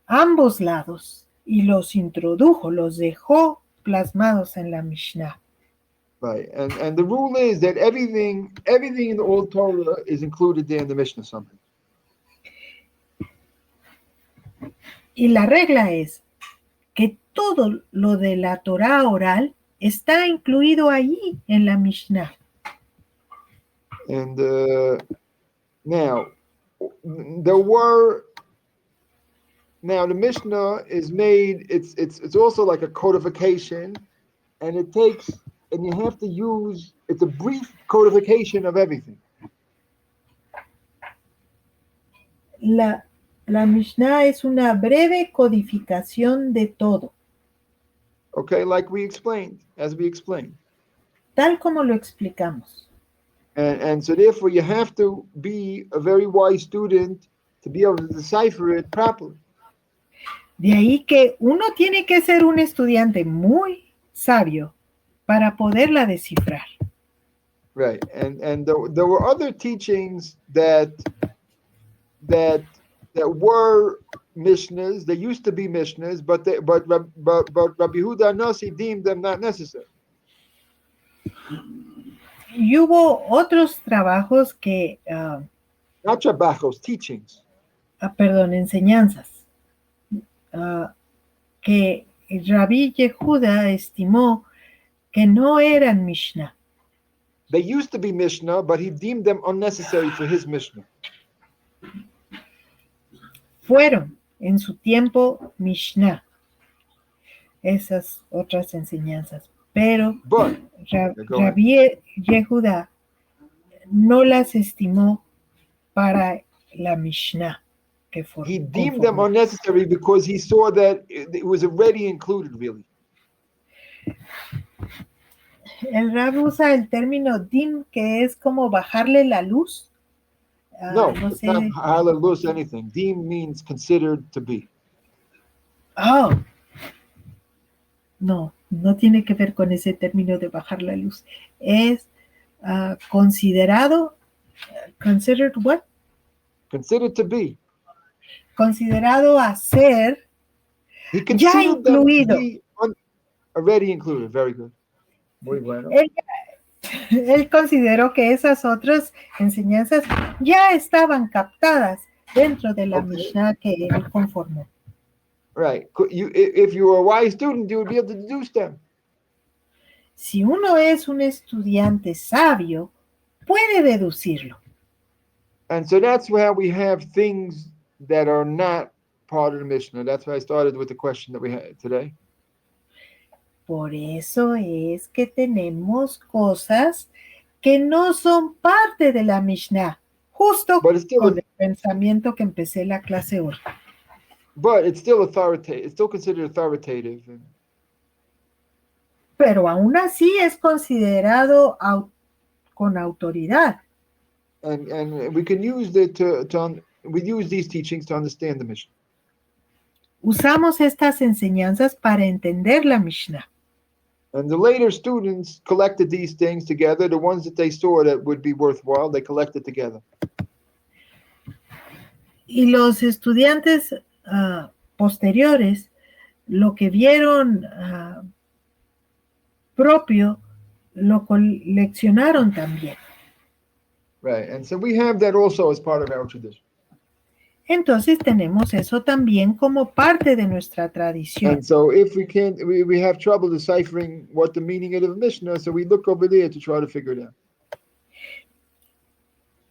S2: ambos lados y los introdujo, los dejó plasmados en la Mishnah.
S1: Right, and the rule is that everything in the Old Torah is included there in the Mishnah somehow.
S2: Y la regla es que todo lo de la Torah oral está incluido allí en la Mishnah.
S1: And now the Mishnah is made. It's also like a codification, and you have to use. It's a brief codification of everything.
S2: La Mishnah es una breve codificación de todo.
S1: Okay, like we explained, as we explained.
S2: Tal como lo explicamos.
S1: And so therefore you have to be a very wise student to be able to decipher it properly.
S2: De ahí que uno tiene que ser un estudiante muy sabio para poderla descifrar.
S1: Right, and there were other teachings that were Mishnahs. They used to be Mishnahs, but Rabbi Huda Nasi deemed them not necessary.
S2: Y hubo otros trabajos que,
S1: Not trabajos, teachings.
S2: perdón, enseñanzas, que Rabí Yehuda estimó que no eran Mishnah.
S1: They used to be Mishnah, but he deemed them unnecessary for his Mishnah.
S2: Fueron en su tiempo Mishnah, esas otras enseñanzas, pero Rabí Yehuda no las estimó para la Mishnah que
S1: He deemed them unnecessary because he saw that it was already included, really.
S2: El Rab usa el término dim, que es como bajarle la luz.
S1: No, it's not hallelujah anything. Deem means considered to be.
S2: Oh, no tiene que ver con ese término de bajar la luz. Es considerado, considered what?
S1: Considered to be.
S2: Considerado a ser ya incluido.
S1: Already included. Very good. Muy bueno.
S2: Él consideró que esas otras enseñanzas ya estaban captadas dentro de la
S1: Okay.
S2: Mishnah que él conformó.
S1: Right. If you were a wise student, you would be able to deduce them.
S2: Si uno es un estudiante sabio, puede deducirlo.
S1: And so that's where we have things that are not part of the Mishnah. That's why I started with the question that we had today.
S2: Por eso es que tenemos cosas que no son parte de la Mishnah, justo
S1: But it's still,
S2: con el pensamiento que empecé la clase hoy.
S1: but it's still authoritative. It's still considered authoritative.
S2: Pero aún así es considerado con autoridad.
S1: And we can use we use these teachings to understand the Mishnah.
S2: Usamos estas enseñanzas para entender la Mishnah.
S1: And the later students collected these things together. The ones that they saw that would be worthwhile, they collected together.
S2: Y los estudiantes posteriores, lo que vieron propio, lo coleccionaron también.
S1: Right. And so we have that also as part of our tradition.
S2: Entonces tenemos eso también como parte de nuestra tradición.
S1: And so if we can't, we have trouble deciphering what the meaning of the Mishnah, so we look over there to try to figure it out.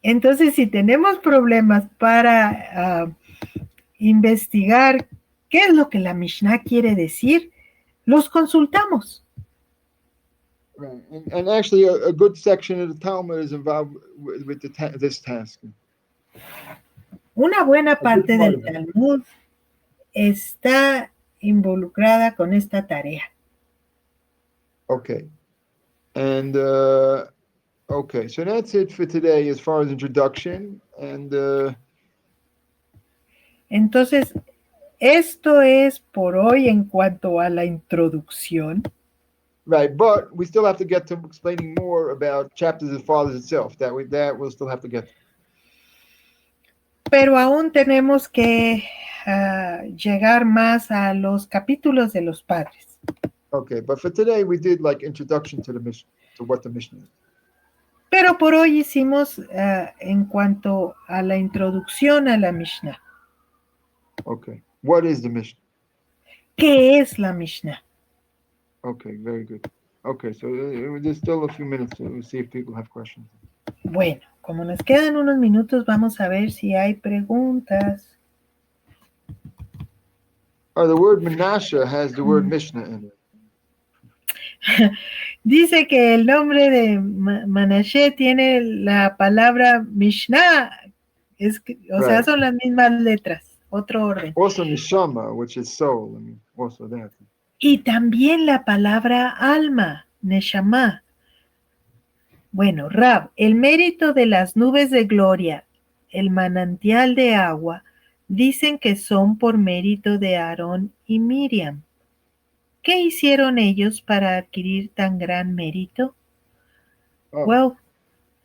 S2: Entonces, si tenemos problemas para investigar qué es lo que la Mishnah quiere decir, los consultamos.
S1: Right. And actually, a good section of the Talmud is involved with this task.
S2: Una buena parte del Talmud está involucrada con esta tarea.
S1: Okay. And okay, so that's it for today as far as introduction. And
S2: entonces, esto es por hoy en cuanto a la introducción.
S1: right, but we still have to get to explaining more about chapters of Fathers itself. That we'll still have to get.
S2: Pero aún tenemos que llegar más a los capítulos de los padres.
S1: Okay, but for today we did like introduction to the Mishnah, to what the Mishnah is.
S2: Pero por hoy hicimos en cuanto a la introducción a la Mishnah.
S1: Okay, what is the Mishnah?
S2: ¿Qué es la Mishnah?
S1: Okay, very good. Okay, so there's still a few minutes to see if people have questions.
S2: Bueno, como nos quedan unos minutos, vamos a ver si hay preguntas.
S1: The word Menashe has the word Mishnah in it.
S2: Dice que el nombre de Manashe tiene la palabra Mishnah, o sea, son las mismas letras, otro orden.
S1: Also Neshama, which is soul, I mean, also that.
S2: Y también la palabra alma, Neshama. Bueno, Rab, el mérito de las nubes de gloria, el manantial de agua, dicen que son por mérito de Aarón y Miriam. ¿Qué hicieron ellos para adquirir tan gran mérito?
S1: Oh.
S2: Well,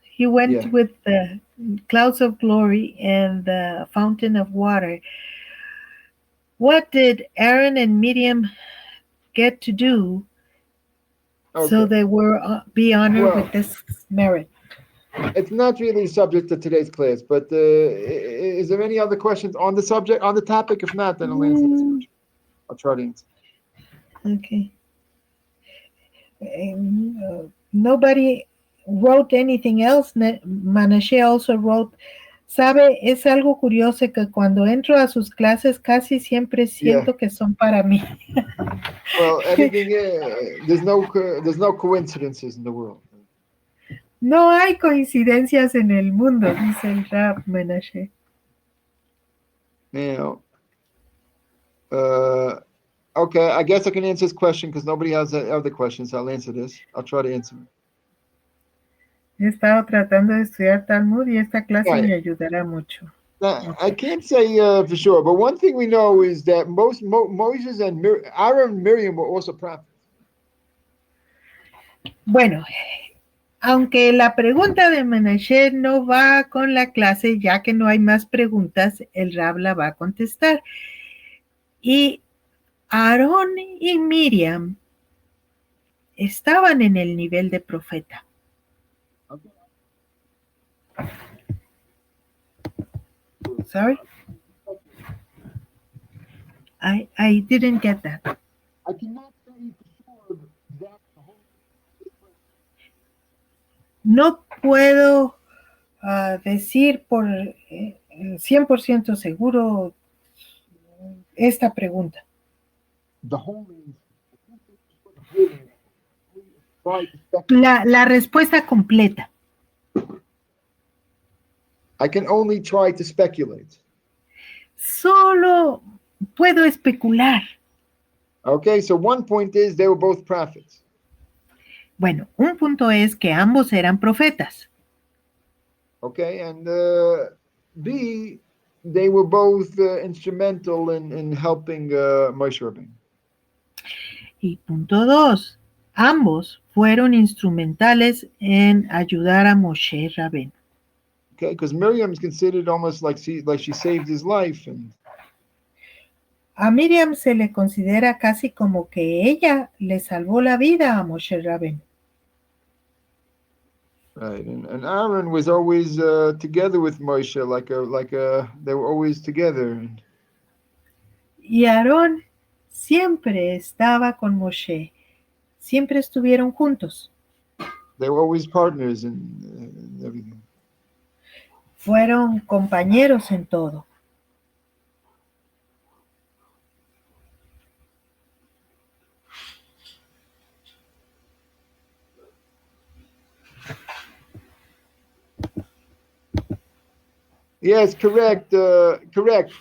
S2: he went with the clouds of glory and the fountain of water. What did Aaron and Miriam get to do so they were be honored with this merit?
S1: It's not really subject to today's class, but is there any other questions on the subject, on the topic? If not, then I'll answer this question. I'll try to answer.
S2: Okay. Nobody wrote anything else. Manashe also wrote, sabe, es algo curioso que cuando entro a sus clases casi siempre siento que son para mí.
S1: Well, everything, there's no coincidences in the world.
S2: No hay coincidencias en el mundo, dice el Rab Menashe.
S1: Now, okay, I guess I can answer this question because nobody has other questions. I'll answer this. I'll try to answer.
S2: He estado tratando de estudiar Talmud y esta clase me ayudará mucho.
S1: Now, I can't say for sure, but one thing we know is that Moses and Aaron and Miriam were also prophets.
S2: Bueno, aunque la pregunta de Menashe no va con la clase, ya que no hay más preguntas, el Rab la va a contestar. Y Aarón y Miriam estaban en el nivel de profeta.
S1: Okay.
S2: Sorry? I didn't get that.
S1: I cannot say for sure that the whole
S2: No puedo decir por 100% seguro esta pregunta.
S1: the holy try to
S2: La respuesta completa.
S1: I can only try to speculate.
S2: Solo puedo especular.
S1: Okay, so one point is they were both prophets.
S2: Bueno, un punto es que ambos eran profetas.
S1: Okay, and B, they were both instrumental in helping Moshe Rabbeinu.
S2: Y punto 2, ambos fueron instrumentales en ayudar a Moshe Rabén.
S1: Okay, because Miriam is considered almost like she saved his life, and
S2: A Miriam se le considera casi como que ella le salvó la vida a Moshe Rabén.
S1: right, and Aaron was always together with Moshe, they were always together.
S2: Y Aarón siempre estaba con Moshe. Siempre estuvieron juntos.
S1: They were always partners in everything.
S2: Fueron compañeros en todo.
S1: Yes, correct. Correct.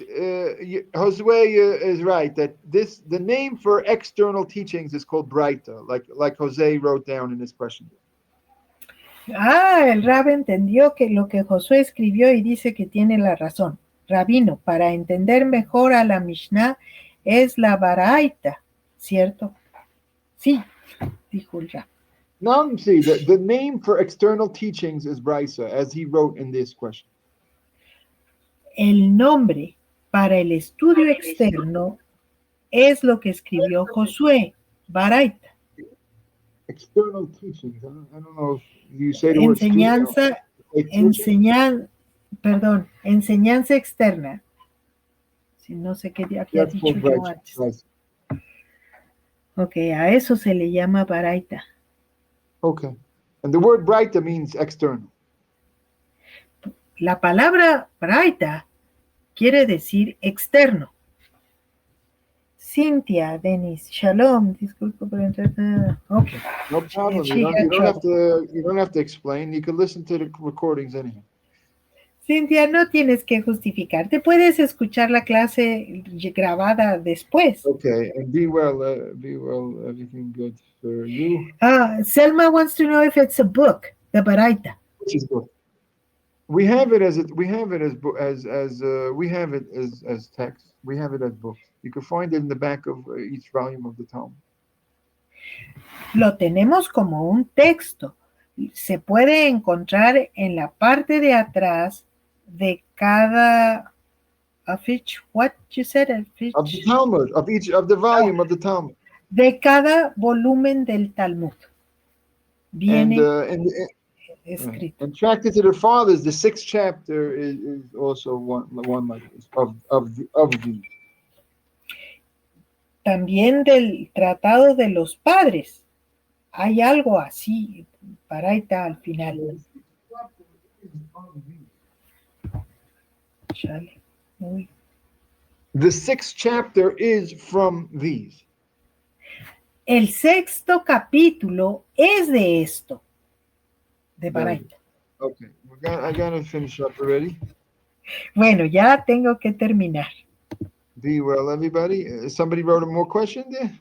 S1: Josue is right that the name for external teachings is called Braita, like Jose wrote down in his question.
S2: El Rab entendió que lo que Josué escribió y dice que tiene la razón. Rabino, para entender mejor a la Mishnah es la Baraita, ¿cierto? Sí, dijo el Rab.
S1: Now, see, the name for external teachings is Braisa, as he wrote in this question.
S2: El nombre para el estudio externo es lo que escribió Josué, Baraita.
S1: External teachings. I don't know if you say the word
S2: Enseñanza externa. Si no sé qué había dicho yo antes.
S1: Right.
S2: Ok, a eso se le llama Baraita.
S1: Okay. And the word Braita means external.
S2: La palabra Baraita quiere decir externo. Cintia, Denis, Shalom, disculpo por entrar. Okay.
S1: No problem. You don't have to explain. You can listen to the recordings anyhow.
S2: Cintia, no tienes que justificarte. Puedes escuchar la clase grabada después.
S1: Okay, and be well. Everything good for you.
S2: Selma wants to know if it's a book, the Baraita.
S1: Which is book. We have it as text. We have it as books. You can find it in the back of each volume of the Talmud.
S2: Lo tenemos como un texto. Se puede encontrar en la parte de atrás de cada of the
S1: Talmud, of the volume of the Talmud.
S2: De cada volumen del Talmud. Viene escrito.
S1: And Tractate to the Fathers, the 6th chapter is also one like this of these.
S2: También del Tratado de los Padres. Hay algo así, Baraita al final.
S1: The 6th chapter is from these.
S2: El 6º capítulo es de esto, de Baraita.
S1: Okay, I gotta finish up already.
S2: Bueno, ya tengo que terminar.
S1: Be well, everybody. Somebody wrote a more question there?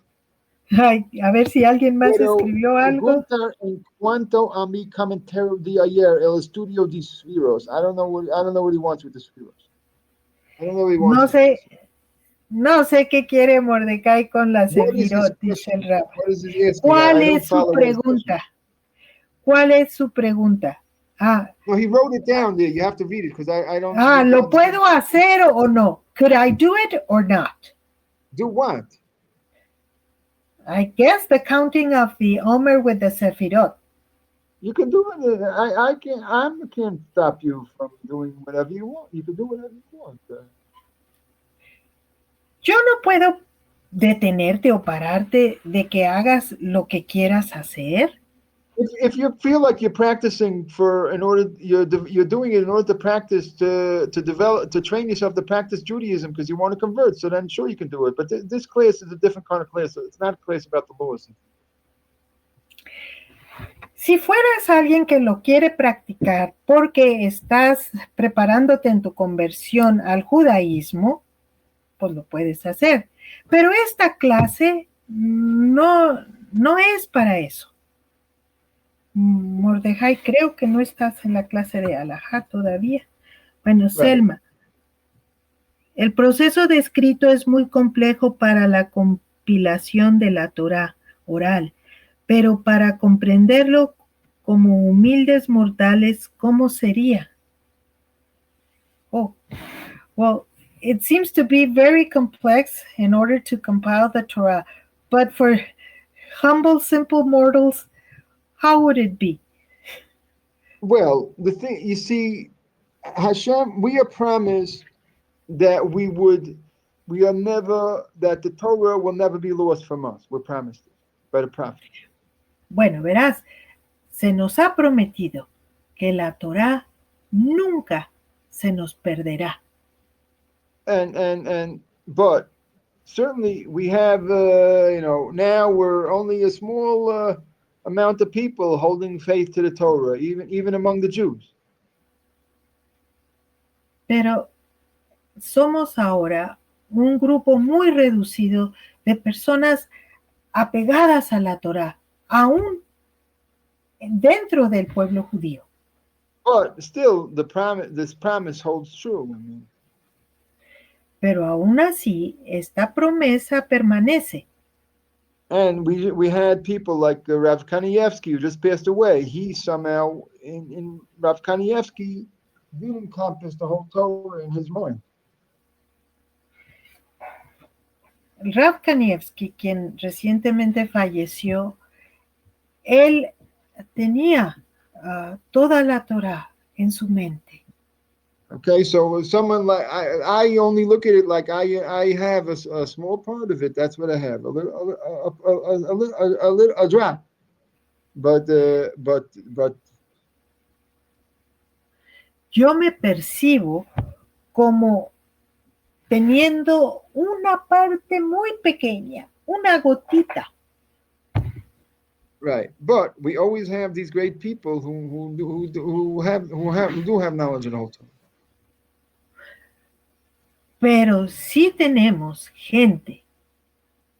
S2: Ay, a ver si alguien más escribió algo.
S1: En cuanto a mi comentario de ayer, el estudio de Sfiros. I don't know what he wants with the Sfiros.
S2: No sé qué quiere Mordecai con la Sefirot, dice el Rab. ¿Cuál es su pregunta? ¿Cuál es su pregunta?
S1: Well, he wrote it down there. You have to read it because I don't.
S2: ¿Lo puedo hacer o no? Could I do it or not?
S1: Do what?
S2: I guess the counting of the Omer with the Sefirot.
S1: You can do it. I can't stop you from doing whatever you want. You can do whatever you want.
S2: Yo no puedo detenerte o pararte de que hagas lo que quieras hacer.
S1: If you feel like you're practicing you're doing it in order to practice to develop to train yourself to practice Judaism because you want to convert, so then sure you can do it. But this class is a different kind of class. So it's not a class about the laws.
S2: Si fueras alguien que lo quiere practicar porque estás preparándote en tu conversión al judaísmo, pues lo puedes hacer. Pero esta clase no es para eso. Mordejai, creo que no estás en la clase de Alajá todavía. Bueno, right. Selma, el proceso descrito es muy complejo para la compilación de la Torá oral, pero para comprenderlo como humildes mortales, ¿cómo sería? Oh, well, it seems to be very complex in order to compile the Torah, but for humble, simple mortals, how would it be?
S1: Well, the thing, you see, Hashem, we are promised that that the Torah will never be lost from us. We're promised it by the prophet.
S2: Bueno, verás, se nos ha prometido que la Torah nunca se nos perderá.
S1: But certainly we have, now we're only a small amount of people holding faith to the Torah, even among the Jews.
S2: Pero somos ahora un grupo muy reducido de personas apegadas a la Torah, aún dentro del pueblo judío.
S1: But still, this promise holds true.
S2: Pero aún así, esta promesa permanece.
S1: And we had people like Rav Kanievsky, who just passed away. He somehow, in Rav Kanievsky, did encompass the whole Torah in his mind.
S2: Rav Kanievsky, quien recientemente falleció, él tenía toda la Torah en su mente.
S1: Okay, so someone like I only look at it like I have a small part of it. That's what I have, a drop. But
S2: yo me percibo como teniendo una parte muy pequeña, una gotita.
S1: Right, but we always have these great people who do have knowledge of the whole Torah.
S2: Pero sí tenemos gente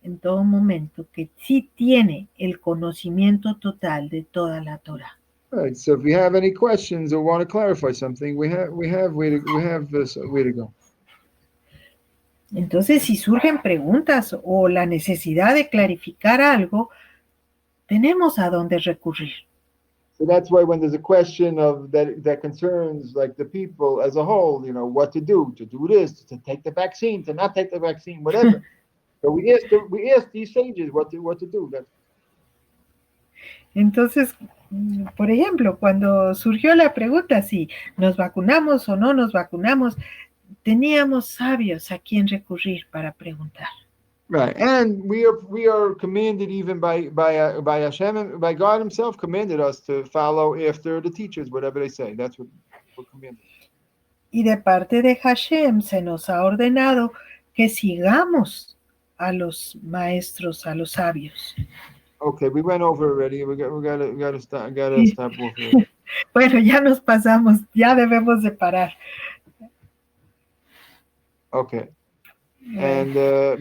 S2: en todo momento que sí tiene el conocimiento total de toda la Torah.
S1: Right. So if you have any questions or want to clarify something, we have this way to go.
S2: Entonces, si surgen preguntas o la necesidad de clarificar algo, tenemos a dónde recurrir.
S1: So that's why when there's a question of that concerns like the people as a whole, what to do this, to take the vaccine, to not take the vaccine, whatever. So we ask these sages what to do.
S2: Entonces, por ejemplo, cuando surgió la pregunta si nos vacunamos o no nos vacunamos, teníamos sabios a quien recurrir para preguntar.
S1: Right, and we are commanded even by Hashem, by God Himself, commanded us to follow after the teachers, whatever they say. That's what we're commanded.
S2: Y de parte de Hashem se nos ha ordenado que sigamos a los maestros, a los sabios.
S1: Okay, we went over already. We gotta stop off here.
S2: Bueno, ya nos pasamos, ya debemos de parar.
S1: Okay. And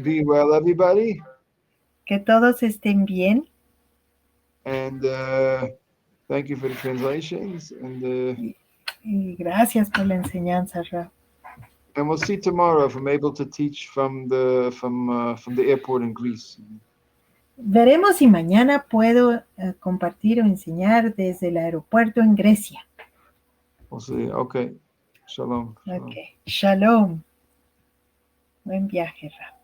S1: be well, everybody.
S2: Que todos estén bien.
S1: And thank you for the translations. And
S2: y gracias por la enseñanza, Ra.
S1: And we'll see tomorrow if I'm able to teach from the airport in Greece.
S2: Veremos si mañana puedo compartir o enseñar desde el aeropuerto en Grecia.
S1: We'll see. Okay. Shalom.
S2: Okay. Shalom. Buen viaje, Ra.